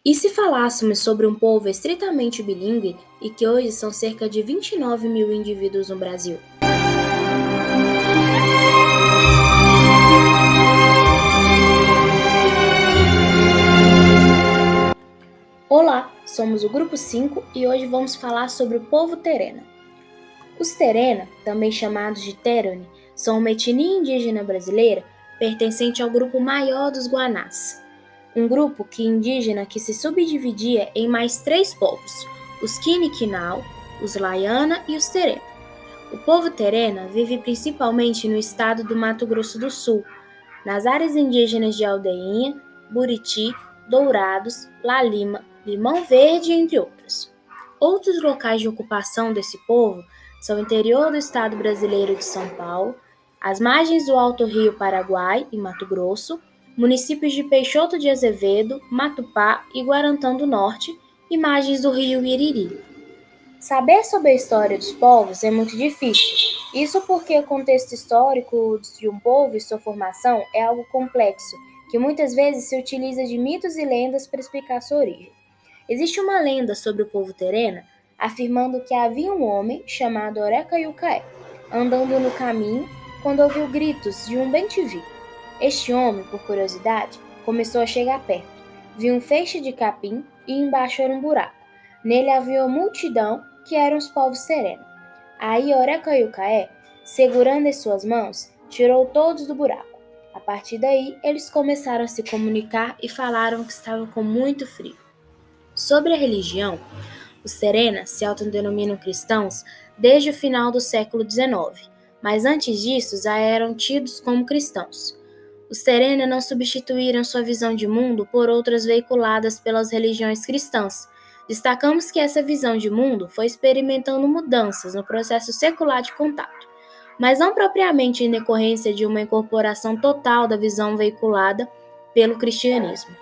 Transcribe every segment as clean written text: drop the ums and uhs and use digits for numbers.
E se falássemos sobre um povo estritamente bilíngue e que hoje são cerca de 29 mil indivíduos no Brasil? Olá, somos o Grupo 5 e hoje vamos falar sobre o povo Terena. Os Terena, também chamados de Terone, são uma etnia indígena brasileira pertencente ao grupo maior dos Guanás, um grupo indígena que se subdividia em mais 3 povos, os Quiniquinal, os Laiana e os Terena. O povo Terena vive principalmente no estado do Mato Grosso do Sul, nas áreas indígenas de Aldeinha, Buriti, Dourados, La Lima, Limão Verde, entre outros. Outros locais de ocupação desse povo são o interior do estado brasileiro de São Paulo, as margens do Alto Rio Paraguai, em Mato Grosso, municípios de Peixoto de Azevedo, Matupá e Guarantã do Norte, e margens do rio Iriri. Saber sobre a história dos povos é muito difícil. Isso porque o contexto histórico de um povo e sua formação é algo complexo, que muitas vezes se utiliza de mitos e lendas para explicar sua origem. Existe uma lenda sobre o povo Terena afirmando que havia um homem chamado Orecaiucaé, andando no caminho quando ouviu gritos de um bem-te-vi. Este homem, por curiosidade, começou a chegar perto, viu um feixe de capim e embaixo era um buraco. Nele havia uma multidão que eram os povos Terena. Aí Orecaiucaé, segurando em suas mãos, tirou todos do buraco. A partir daí, eles começaram a se comunicar e falaram que estavam com muito frio. Sobre a religião, os Terena se autodenominam cristãos desde o final do século XIX, mas antes disso já eram tidos como cristãos. Os Terena não substituíram sua visão de mundo por outras veiculadas pelas religiões cristãs. Destacamos que essa visão de mundo foi experimentando mudanças no processo secular de contato, mas não propriamente em decorrência de uma incorporação total da visão veiculada pelo cristianismo.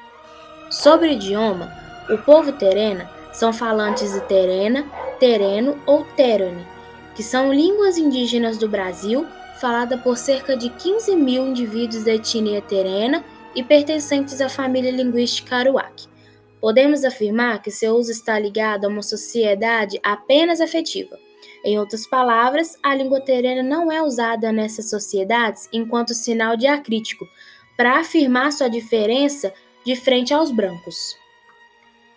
Sobre o idioma, o povo Terena são falantes de Terena, Tereno ou Terone, que são línguas indígenas do Brasil, falada por cerca de 15 mil indivíduos da etnia Terena e pertencentes à família linguística Aruac. Podemos afirmar que seu uso está ligado a uma sociedade apenas afetiva. Em outras palavras, a língua terena não é usada nessas sociedades enquanto sinal diacrítico, para afirmar sua diferença de frente aos brancos.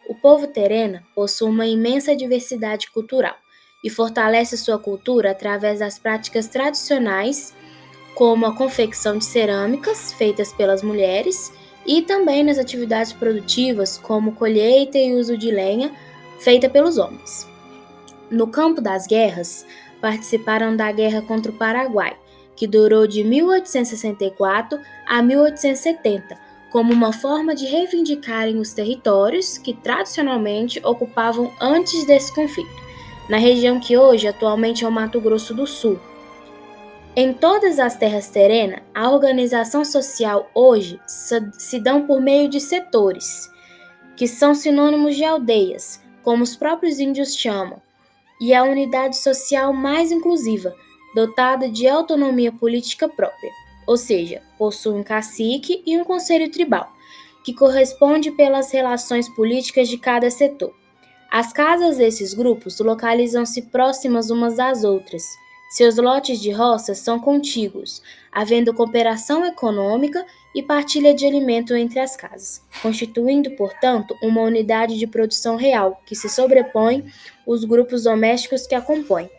O povo Terena possui uma imensa diversidade cultural e fortalece sua cultura através das práticas tradicionais, como a confecção de cerâmicas feitas pelas mulheres, e também nas atividades produtivas, como colheita e uso de lenha, feita pelos homens. No campo das guerras, participaram da guerra contra o Paraguai, que durou de 1864 a 1870, como uma forma de reivindicarem os territórios que tradicionalmente ocupavam antes desse conflito, na região que hoje atualmente é o Mato Grosso do Sul. Em todas as terras terena, a organização social hoje se dão por meio de setores, que são sinônimos de aldeias, como os próprios índios chamam, e a unidade social mais inclusiva, dotada de autonomia política própria, ou seja, possui um cacique e um conselho tribal, que corresponde pelas relações políticas de cada setor. As casas desses grupos localizam-se próximas umas das outras. Seus lotes de roças são contíguos, havendo cooperação econômica e partilha de alimento entre as casas, constituindo, portanto, uma unidade de produção real que se sobrepõe os grupos domésticos que a compõem.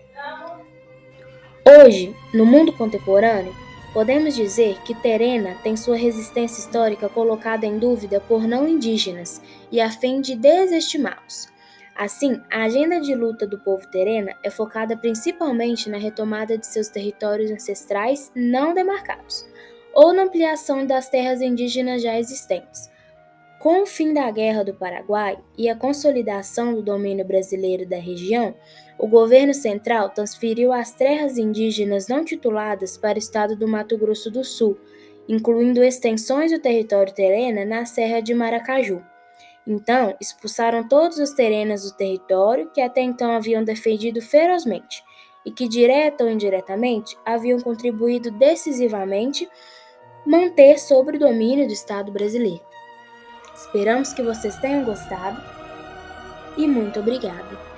Hoje, no mundo contemporâneo, podemos dizer que Terena tem sua resistência histórica colocada em dúvida por não indígenas e a fim de desestimá-los. Assim, a agenda de luta do povo Terena é focada principalmente na retomada de seus territórios ancestrais não demarcados, ou na ampliação das terras indígenas já existentes. Com o fim da Guerra do Paraguai e a consolidação do domínio brasileiro da região, o governo central transferiu as terras indígenas não tituladas para o estado do Mato Grosso do Sul, incluindo extensões do território terena na Serra de Maracaju. Então, expulsaram todos os terenas do território que até então haviam defendido ferozmente e que, direta ou indiretamente, haviam contribuído decisivamente manter sob o domínio do Estado brasileiro. Esperamos que vocês tenham gostado e muito obrigada!